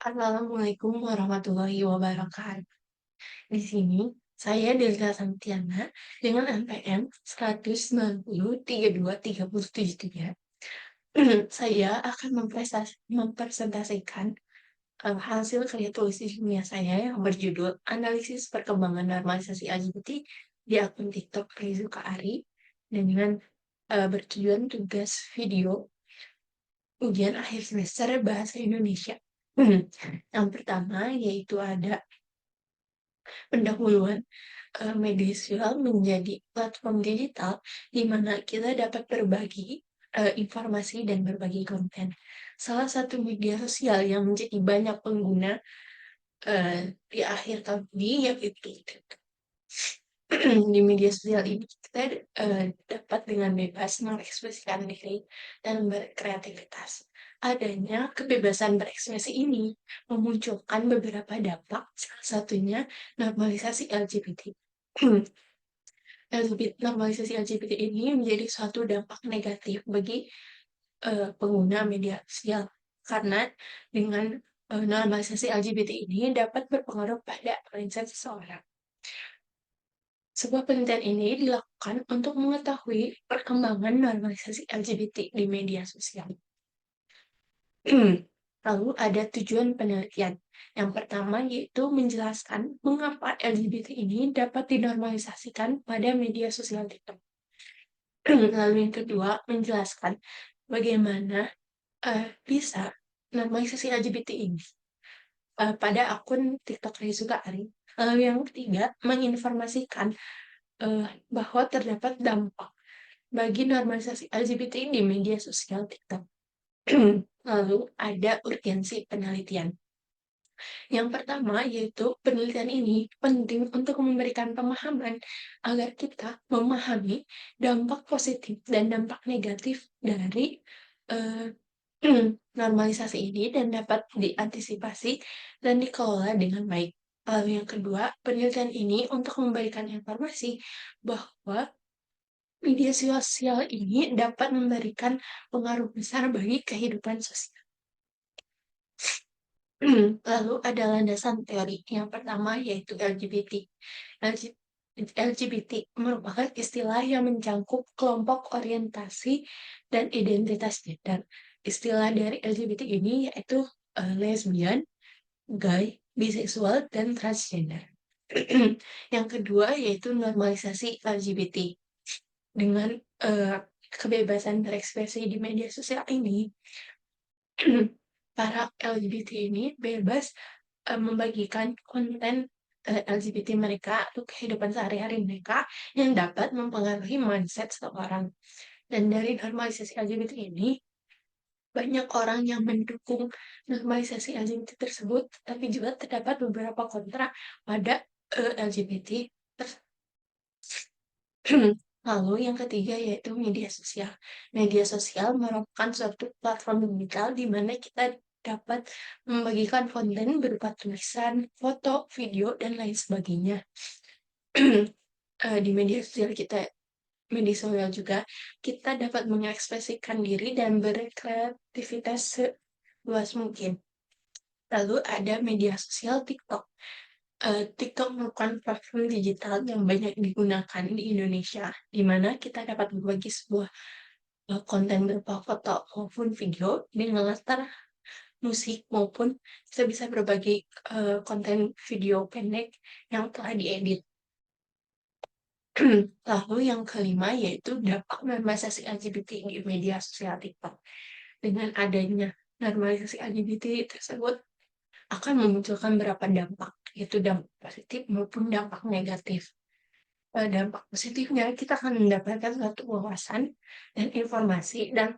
Assalamualaikum warahmatullahi wabarakatuh. Di sini, saya Delta Santiana dengan NPM 190.32.373. Saya akan mempresentasikan hasil karya tulis ilmiah saya yang berjudul Analisis Perkembangan Normalisasi LGBT di akun TikTok Rizuka Ari dengan bertujuan tugas video ujian akhir semester Bahasa Indonesia. Yang pertama yaitu ada pendahuluan media sosial menjadi platform digital di mana kita dapat berbagi informasi dan berbagi konten. Salah satu media sosial yang menjadi banyak pengguna di akhir tahun ini yaitu TikTok. Di media sosial ini kita dapat dengan bebas mengekspresikan diri dan berkreativitas. Adanya kebebasan berekspresi ini memunculkan beberapa dampak, salah satunya normalisasi LGBT. Normalisasi LGBT ini menjadi suatu dampak negatif bagi pengguna media sosial karena dengan normalisasi LGBT ini dapat berpengaruh pada mindset seseorang. Sebuah penelitian ini dilakukan untuk mengetahui perkembangan normalisasi LGBT di media sosial. Lalu ada tujuan penelitian. Yang pertama yaitu menjelaskan mengapa LGBT ini dapat dinormalisasikan pada media sosial TikTok. Lalu yang kedua menjelaskan bagaimana bisa normalisasi LGBT ini pada akun TikTok Rizuka Ari. Lalu yang ketiga menginformasikan bahwa terdapat dampak bagi normalisasi LGBT di media sosial TikTok. Lalu ada urgensi penelitian. Yang pertama yaitu penelitian ini penting untuk memberikan pemahaman agar kita memahami dampak positif dan dampak negatif dari uh, normalisasi ini dan dapat diantisipasi dan dikelola dengan baik. Lalu yang kedua, penelitian ini untuk memberikan informasi bahwa media sosial ini dapat memberikan pengaruh besar bagi kehidupan sosial. Lalu ada landasan teori. Yang pertama yaitu LGBT. LGBT merupakan istilah yang mencakup kelompok orientasi dan identitas gender. Istilah dari LGBT ini yaitu lesbian, gay, biseksual, dan transgender. Yang kedua yaitu normalisasi LGBT. Dengan kebebasan berekspresi di media sosial ini, para LGBT ini bebas membagikan konten LGBT mereka atau kehidupan sehari-hari mereka yang dapat mempengaruhi mindset seseorang. Dan dari normalisasi LGBT ini, banyak orang yang mendukung normalisasi LGBT tersebut, tapi juga terdapat beberapa kontra pada LGBT. Lalu yang ketiga yaitu media sosial. Media sosial merupakan suatu platform digital di mana kita dapat membagikan konten berupa tulisan, foto, video, dan lain sebagainya. Di media sosial juga kita dapat mengekspresikan diri dan berkreativitas seluas mungkin. Lalu ada media sosial TikTok. TikTok merupakan platform digital yang banyak digunakan di Indonesia, di mana kita dapat berbagi sebuah konten berupa foto maupun video dengan latar musik maupun kita bisa berbagi konten video pendek yang telah diedit. Lalu yang kelima yaitu dampak normalisasi LGBT di media sosial TikTok. Dengan adanya normalisasi LGBT tersebut akan memunculkan beberapa dampak, yaitu dampak positif maupun dampak negatif. Dampak positifnya kita akan mendapatkan suatu wawasan dan informasi dan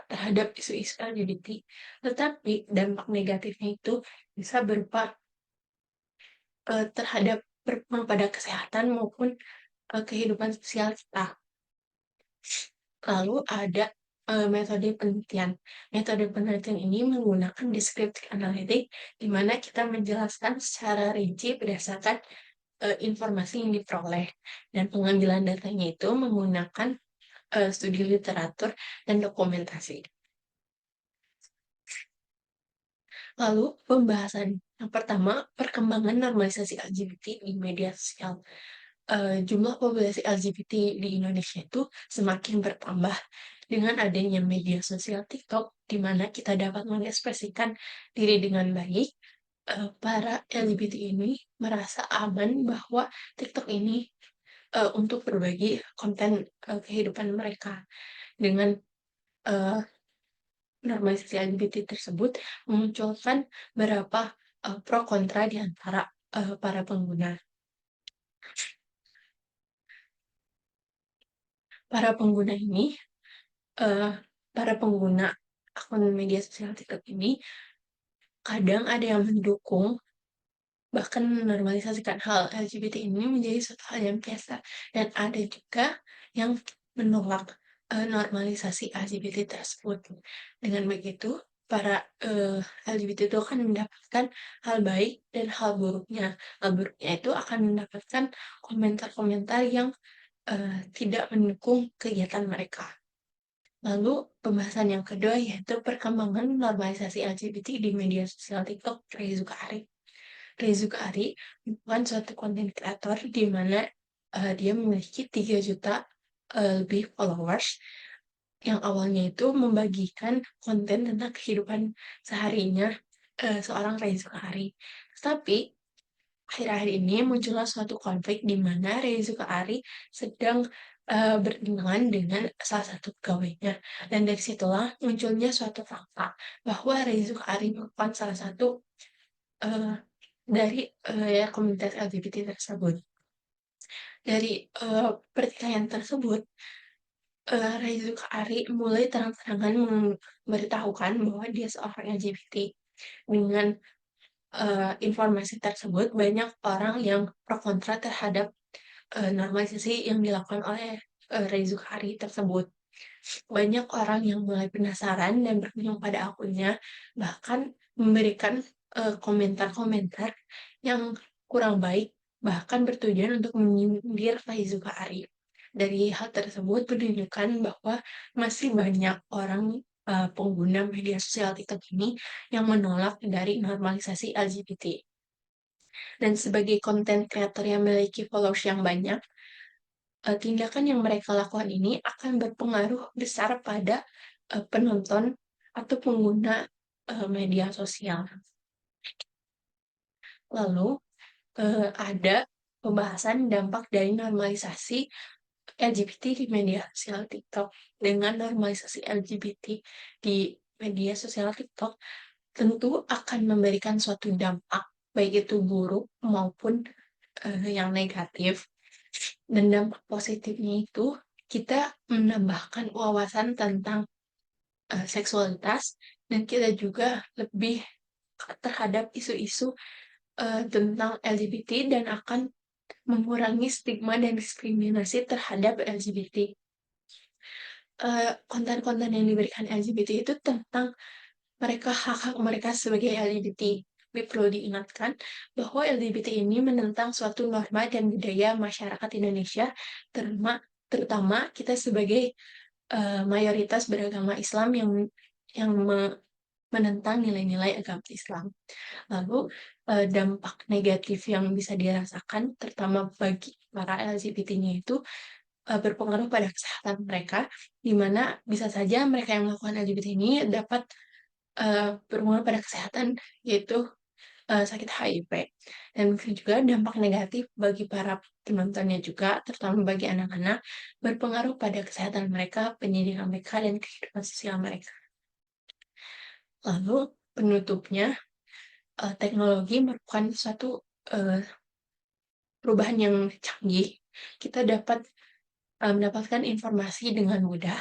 terhadap isu-isu LGBT. Tetapi dampak negatifnya itu bisa berupa terhadap berpengaruh pada kesehatan maupun kehidupan sosial kita. Lalu ada metode penelitian. Metode penelitian ini menggunakan descriptive analytic, di mana kita menjelaskan secara rinci berdasarkan informasi yang diperoleh. Dan pengambilan datanya itu menggunakan studi literatur dan dokumentasi. Lalu pembahasan yang pertama, perkembangan normalisasi LGBT di media sosial. Jumlah populasi LGBT di Indonesia itu semakin bertambah dengan adanya media sosial TikTok, di mana kita dapat mengekspresikan diri dengan baik. Para LGBT ini merasa aman bahwa TikTok ini untuk berbagi konten kehidupan mereka. Dengan uh, normalisasi LGBT tersebut memunculkan beberapa pro kontra di antara para pengguna. Para pengguna ini, uh, para pengguna akun media sosial TikTok ini kadang ada yang mendukung bahkan menormalisasikan hal LGBT ini menjadi suatu hal yang biasa, dan ada juga yang menolak normalisasi LGBT tersebut. Dengan begitu, para LGBT itu akan mendapatkan hal baik dan hal buruknya. Hal buruknya itu akan mendapatkan komentar-komentar yang tidak mendukung kegiatan mereka. Lalu pembahasan yang kedua yaitu perkembangan normalisasi LGBT di media sosial TikTok Reizuka Ari. Reizuka Ari merupakan suatu konten kreator di mana dia memiliki 3 juta lebih followers, yang awalnya itu membagikan konten tentang kehidupan seharinya seorang Reizuka Ari. Tapi akhir-akhir ini muncullah suatu konflik di mana Reizuka Ari sedang bertentangan dengan salah satu pegawainya. Dan dari situlah munculnya suatu fakta bahwa Reizuka Ari merupakan salah satu uh, dari ya, komunitas LGBT tersebut. Dari pertikaian tersebut, Reizuka Ari mulai terang-terangan memberitahukan bahwa dia seorang LGBT. Dengan informasi tersebut, banyak orang yang pro kontra terhadap normalisasi yang dilakukan oleh Reizuka Ari tersebut. Banyak orang yang mulai penasaran dan berkunjung pada akunnya, bahkan memberikan komentar-komentar yang kurang baik, bahkan bertujuan untuk menyindir Reizuka Ari. Dari hal tersebut menunjukkan bahwa masih banyak orang pengguna media sosial TikTok ini yang menolak dari normalisasi LGBT. Dan sebagai konten kreator yang memiliki followers yang banyak, tindakan yang mereka lakukan ini akan berpengaruh besar pada penonton atau pengguna media sosial. Lalu ada pembahasan dampak dari normalisasi LGBT di media sosial TikTok. Dengan normalisasi LGBT di media sosial TikTok, tentu akan memberikan suatu dampak, baik itu buruk maupun yang negatif. Dan dampak positifnya itu kita menambahkan wawasan tentang seksualitas, dan kita juga lebih terhadap isu-isu tentang LGBT dan akan mengurangi stigma dan diskriminasi terhadap LGBT. Konten-konten yang diberikan LGBT itu tentang hak-hak mereka sebagai LGBT. Tapi perlu diingatkan bahwa LGBT ini menentang suatu norma dan budaya masyarakat Indonesia, terutama kita sebagai mayoritas beragama Islam yang menentang nilai-nilai agama Islam. Lalu dampak negatif yang bisa dirasakan, terutama bagi para LGBT-nya itu berpengaruh pada kesehatan mereka, di mana bisa saja mereka yang melakukan LGBT ini dapat berpengaruh pada kesehatan, yaitu sakit HIV. Dan mungkin juga dampak negatif bagi para penontonnya juga, terutama bagi anak-anak, berpengaruh pada kesehatan mereka, pendidikan mereka, dan kehidupan sosial mereka. Lalu penutupnya, teknologi merupakan suatu perubahan yang canggih. Kita dapat mendapatkan informasi dengan mudah,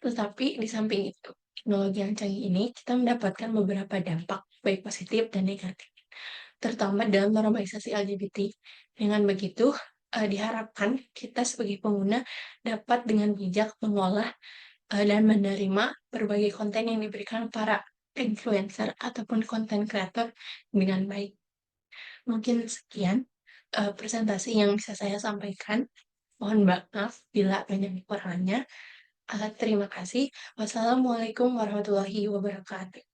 tetapi di samping itu, teknologi yang canggih ini kita mendapatkan beberapa dampak, baik positif dan negatif, terutama dalam normalisasi LGBT. Dengan begitu, diharapkan kita sebagai pengguna dapat dengan bijak mengolah dan menerima berbagai konten yang diberikan para influencer ataupun konten kreator dengan baik. Mungkin sekian presentasi yang bisa saya sampaikan. Mohon maaf bila banyak kekurangannya. Terima kasih. Wassalamualaikum warahmatullahi wabarakatuh.